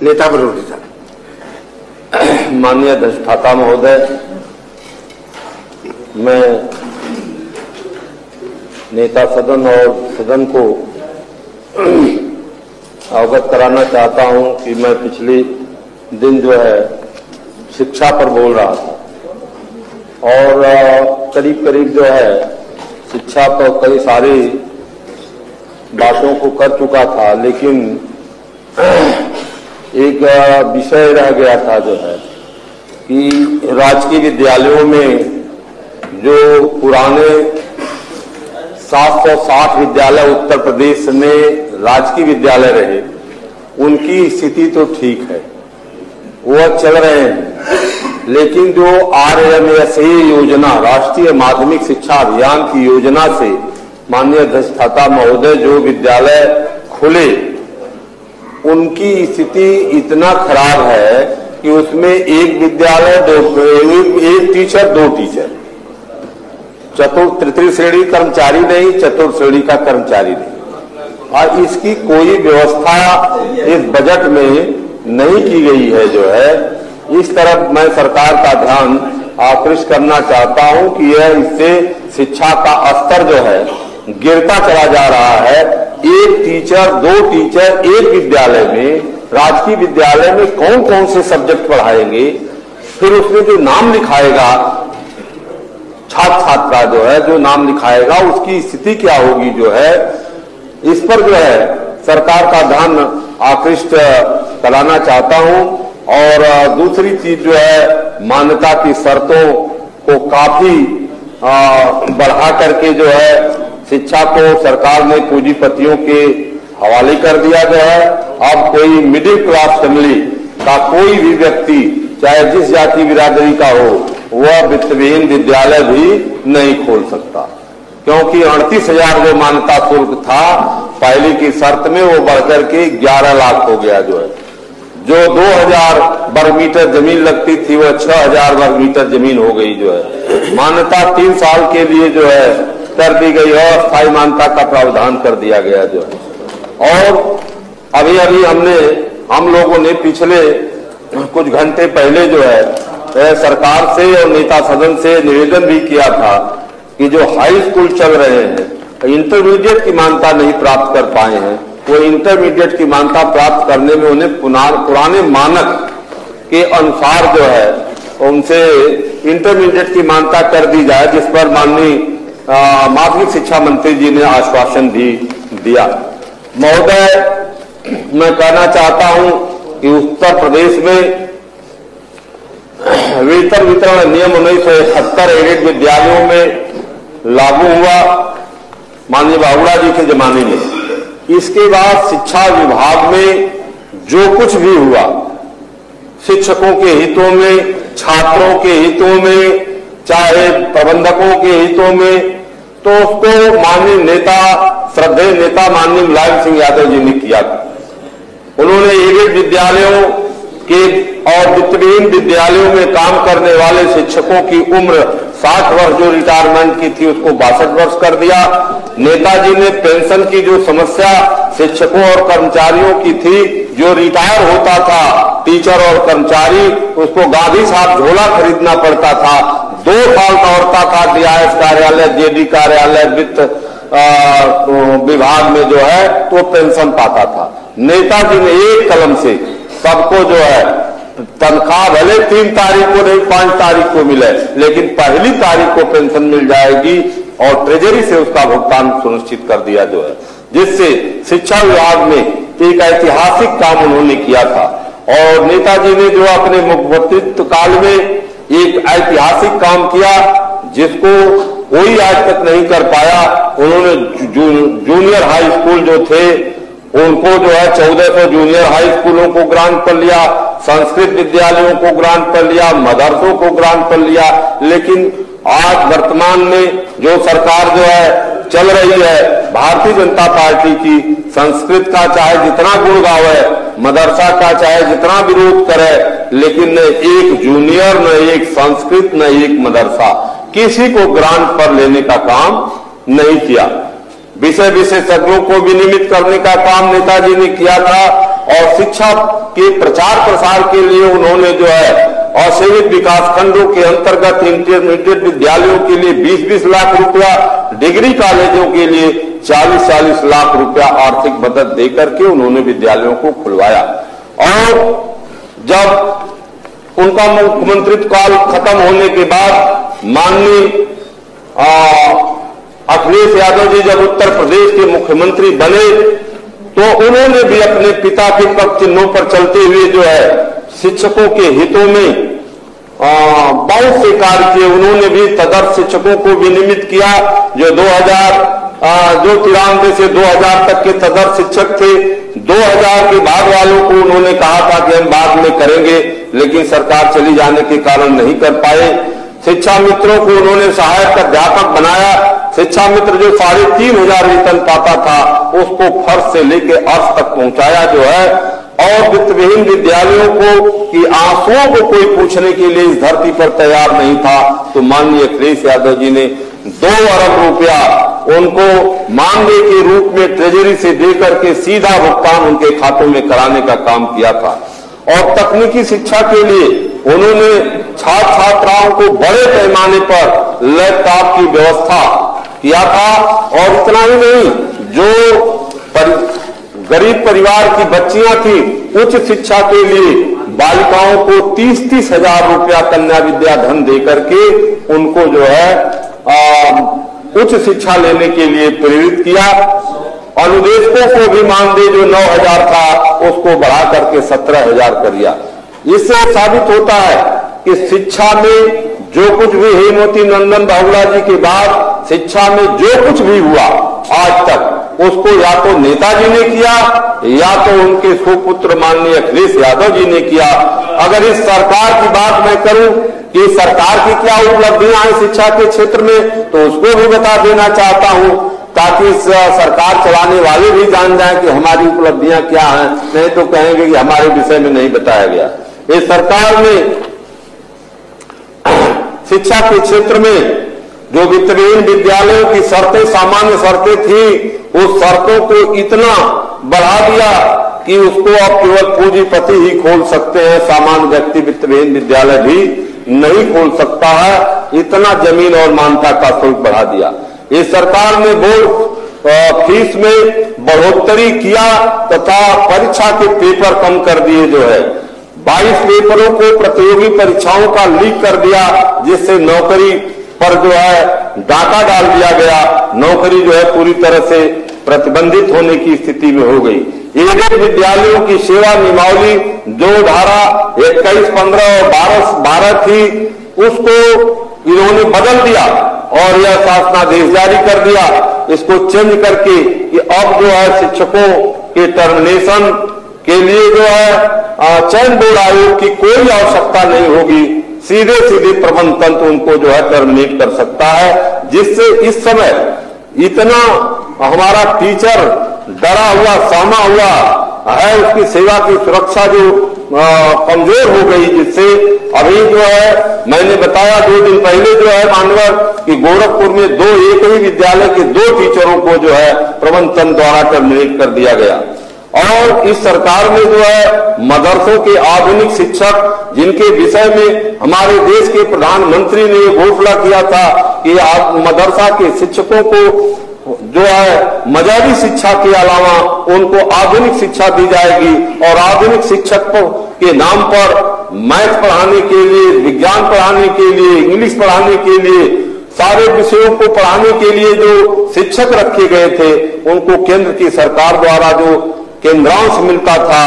नेता विरोधी दल। माननीय अधिष्ठाता महोदय, मैं नेता सदन और सदन को अवगत कराना चाहता हूं कि मैं पिछले दिन जो है शिक्षा पर बोल रहा था और करीब करीब जो है शिक्षा पर कई सारी बातों को कर चुका था, लेकिन एक विषय रह गया था जो है कि राजकीय विद्यालयों में जो पुराने 760 विद्यालय उत्तर प्रदेश में राजकीय विद्यालय रहे, उनकी स्थिति तो ठीक है, वो चल रहे हैं, लेकिन जो RMSA योजना, राष्ट्रीय माध्यमिक शिक्षा अभियान की योजना से माननीय अधिष्ठाता महोदय जो विद्यालय खुले, उनकी स्थिति इतना खराब है कि उसमें एक विद्यालय एक टीचर 2 टीचर, तृतीय श्रेणी कर्मचारी नहीं, चतुर्थ श्रेणी का कर्मचारी नहीं, और इसकी कोई व्यवस्था इस बजट में नहीं की गई है। जो है इस तरफ मैं सरकार का ध्यान आकृष्ट करना चाहता हूं कि यह इससे शिक्षा का स्तर जो है गिरता चला जा रहा है। एक टीचर 2 टीचर एक विद्यालय में, राजकीय विद्यालय में कौन कौन से सब्जेक्ट पढ़ाएंगे, फिर उसमें जो नाम लिखाएगा छात्र छात्रा जो है जो नाम लिखाएगा उसकी स्थिति क्या होगी, जो है इस पर जो है सरकार का ध्यान आकृष्ट कराना चाहता हूं। और दूसरी चीज जो है मान्यता की शर्तों को काफी बढ़ा करके जो है शिक्षा को सरकार ने पूंजीपतियों के हवाले कर दिया गया है। अब कोई मिडिल क्लास फैमिली का कोई भी व्यक्ति चाहे जिस जाति बिरादरी का हो, वह वित्तविहीन विद्यालय भी नहीं खोल सकता, क्योंकि 38,000 जो मान्यता शुल्क था पहले की शर्त में वो बढ़कर के 11 लाख हो गया। जो है जो 2,000 वर्ग मीटर जमीन लगती थी वह 6,000 वर्ग मीटर जमीन हो गई। जो है मान्यता 3 साल के लिए जो है कर दी गई, अस्थायी मान्यता का प्रावधान कर दिया गया। जो है और अभी हम लोगों ने पिछले कुछ घंटे पहले जो है सरकार से और नेता सदन से निवेदन भी किया था कि जो हाई स्कूल चल रहे हैं, इंटरमीडिएट की मान्यता नहीं प्राप्त कर पाए हैं, वो इंटरमीडिएट की मान्यता प्राप्त करने में उन्हें पुराने मानक के अनुसार जो है उनसे इंटरमीडिएट की मान्यता कर दी जाए, जिस पर माननीय माध्यमिक शिक्षा मंत्री जी ने आश्वासन भी दिया। महोदय, मैं कहना चाहता हूं कि उत्तर प्रदेश में वेतन वितरण नियम 1971 एडेड विद्यालयों में लागू हुआ माननीय बाबूलाल जी के जमाने में। इसके बाद शिक्षा विभाग में जो कुछ भी हुआ, शिक्षकों के हितों में, छात्रों के हितों में, चाहे प्रबंधकों के हितों में, तो उसको माननीय नेता, श्रद्धेय नेता माननीय मुलायम सिंह यादव जी ने किया। उन्होंने एडेड विद्यालयों के और वित्तविहीन विद्यालयों में काम करने वाले शिक्षकों की उम्र 60 वर्ष जो रिटायरमेंट की थी उसको 62 वर्ष कर दिया। नेताजी ने पेंशन की जो समस्या शिक्षकों और कर्मचारियों की थी, जो रिटायर होता था टीचर और कर्मचारी, उसको गांधी साहब झोला खरीदना पड़ता था, 2 साल दौड़ता था DIS कार्यालय, JD कार्यालय, वित्त विभाग में जो है तो पेंशन पाता था। नेताजी ने एक कलम से सबको जो है तनख्वाह भले 3 तारीख को नहीं 5 तारीख को मिले, लेकिन पहली तारीख को पेंशन मिल जाएगी और ट्रेजरी से उसका भुगतान सुनिश्चित कर दिया। जो है जिससे शिक्षा विभाग में एक ऐतिहासिक काम उन्होंने किया था। और नेताजी ने जो अपने मुख्यमंत्रित्व काल में एक ऐतिहासिक काम किया जिसको कोई आज तक नहीं कर पाया। उन्होंने जूनियर हाई स्कूल जो थे उनको जो है 1400 जूनियर हाई स्कूलों को ग्रांट पर लिया, संस्कृत विद्यालयों को ग्रांट पर लिया, मदरसों को ग्रांट पर लिया। लेकिन आज वर्तमान में जो सरकार जो है चल रही है भारतीय जनता पार्टी की, संस्कृत का चाहे जितना गुण गावे, मदरसा का चाहे जितना विरोध करे, लेकिन न एक जूनियर, न एक संस्कृत, न एक मदरसा, किसी को ग्रांट पर लेने का काम नहीं किया। विषय विशेषज्ञों को विनियमित करने का काम नेताजी ने किया था और शिक्षा के प्रचार प्रसार के लिए उन्होंने जो है औद्योगिक विकास खंडों के अंतर्गत इंटरमीडिएट विद्यालयों के लिए 20-20 लाख रुपया, डिग्री कॉलेजों के लिए 40-40 लाख रुपया आर्थिक मदद देकर के उन्होंने विद्यालयों को खुलवाया। और जब उनका मुख्यमंत्रित्व काल खत्म होने के बाद माननीय अखिलेश यादव जी जब उत्तर प्रदेश के मुख्यमंत्री बने तो उन्होंने भी अपने पिता के पद चिन्हों पर चलते हुए जो है शिक्षकों के हितों में बहुत से कार्य किए। उन्होंने भी तदर्थ शिक्षकों को विनियमित किया जो 93 से 2000 तक के तदर्थ शिक्षक थे। 2000 के बाद वालों को उन्होंने कहा था कि हम बाद में करेंगे, लेकिन सरकार चली जाने के कारण नहीं कर पाए। शिक्षा मित्रों को उन्होंने सहायक अध्यापक बनाया। शिक्षा मित्र जो 3500 वेतन पाता था उसको फर्श से लेकर अर्श तक पहुंचाया जो है। और वित्तविहीन विद्यालयों को कि आंसुओं को कोई पूछने के लिए इस धरती पर तैयार नहीं था, तो माननीय अखिलेश यादव जी ने 2 अरब रुपया उनको मानदेय के रूप में ट्रेजरी से देकर के सीधा भुगतान उनके खातों में कराने का काम किया था। और तकनीकी शिक्षा के लिए उन्होंने छात्र छात्राओं को बड़े पैमाने पर लैपटॉप की व्यवस्था किया था। और इतना ही नहीं, जो गरीब परिवार की बच्चियां थी उच्च शिक्षा के लिए बालिकाओं को 30-30 हजार रुपया कन्या विद्या धन देकर के उनको जो है उच्च शिक्षा लेने के लिए प्रेरित किया। अनुदेशकों को भी मानदेय जो 9000 था उसको बढ़ा करके 17000 कर दिया। इससे साबित होता है कि शिक्षा में जो कुछ भी हेमवती नंदन बहुगुणा जी के बाद शिक्षा में जो कुछ भी हुआ आज तक उसको या तो नेताजी ने किया या तो उनके सुपुत्र माननीय अखिलेश यादव जी ने किया। अगर इस सरकार की बात मैं करूं कि सरकार की क्या उपलब्धियां हैं शिक्षा के क्षेत्र में, तो उसको भी बता देना चाहता हूं ताकि सरकार चलाने वाले भी जान जाएं कि हमारी उपलब्धियां क्या हैं, नहीं तो कहेंगे कि हमारे विषय में नहीं बताया गया। इस सरकार में शिक्षा के क्षेत्र में जो वित्तविहीन विद्यालयों की शर्तें सामान्य शर्तें थी उस शर्तों को इतना बढ़ा दिया कि उसको अब केवल पूंजीपति ही खोल सकते हैं, सामान्य व्यक्ति वित्तविहीन विद्यालय भी नहीं खोल सकता है। इतना जमीन और मान्यता का शुल्क बढ़ा दिया। इस सरकार ने बोर्ड फीस में बढ़ोतरी किया तथा परीक्षा के पेपर कम कर दिए जो है 22 पेपरों को प्रतियोगी परीक्षाओं का लीक कर दिया, जिससे नौकरी पर जो है डाका डाल दिया गया। नौकरी जो है पूरी तरह से प्रतिबंधित होने की स्थिति में हो गई। एक विद्यालयों की सेवा नियमावली जो धारा 21, 15 और 12 थी उसको इन्होंने बदल दिया और यह शासनादेश जारी कर दिया, इसको चेंज करके कि अब जो है शिक्षकों के टर्मिनेशन के लिए जो है चयन बोर्ड आयोग की कोई आवश्यकता नहीं होगी, सीधे सीधे प्रबंध तंत्र उनको जो है टर्मिनेट कर सकता है। जिससे इस समय इतना हमारा टीचर डरा हुआ सहमा हुआ है, उसकी सेवा की सुरक्षा जो कमजोर हो गई, जिससे अभी जो है मैंने बताया 2 दिन पहले जो है मानवर कि गोरखपुर में एक ही विद्यालय के 2 टीचरों को जो है प्रबंध तंत्र द्वारा टर्मिनेट कर दिया गया। और इस सरकार ने जो है मदरसों के आधुनिक शिक्षक जिनके विषय में हमारे देश के प्रधानमंत्री ने घोषणा किया था कि मदरसा के शिक्षकों को जो है मजारी शिक्षा के अलावा उनको आधुनिक शिक्षा दी जाएगी और आधुनिक शिक्षक के नाम पर मैथ पढ़ाने के लिए, विज्ञान पढ़ाने के लिए, इंग्लिश पढ़ाने के लिए, सारे विषयों को पढ़ाने के लिए जो शिक्षक रखे गए थे उनको केंद्र की सरकार द्वारा जो केंद्रांश मिलता था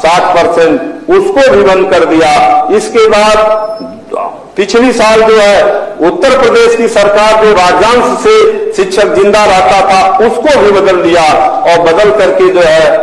60%, उसको भी बंद कर दिया। इसके बाद पिछली साल जो है उत्तर प्रदेश की सरकार जो राज्यांश से शिक्षक जिंदा रहता था उसको भी बदल दिया और बदल करके जो है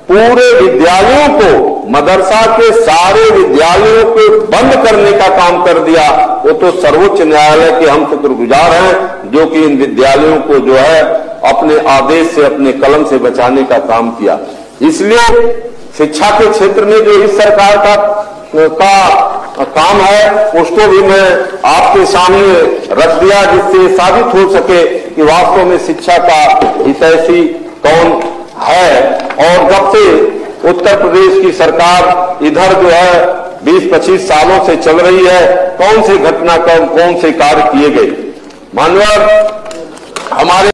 पूरे विद्यालयों को, मदरसा के सारे विद्यालयों को बंद करने का काम कर दिया। वो तो सर्वोच्च न्यायालय के हम शुक्रगुजार हैं जो कि इन विद्यालयों को जो है अपने आदेश से, अपने कलम से बचाने का काम किया। इसलिए शिक्षा के क्षेत्र में जो इस सरकार का काम है उसको भी मैं आपके सामने रख दिया, जिससे साबित हो सके कि वास्तव में शिक्षा का हितैषी कौन है। और जब से उत्तर प्रदेश की सरकार इधर जो है 20-25 सालों से चल रही है, कौन से घटनाक्रम, कौन से कार्य किए गए। माननीय हमारे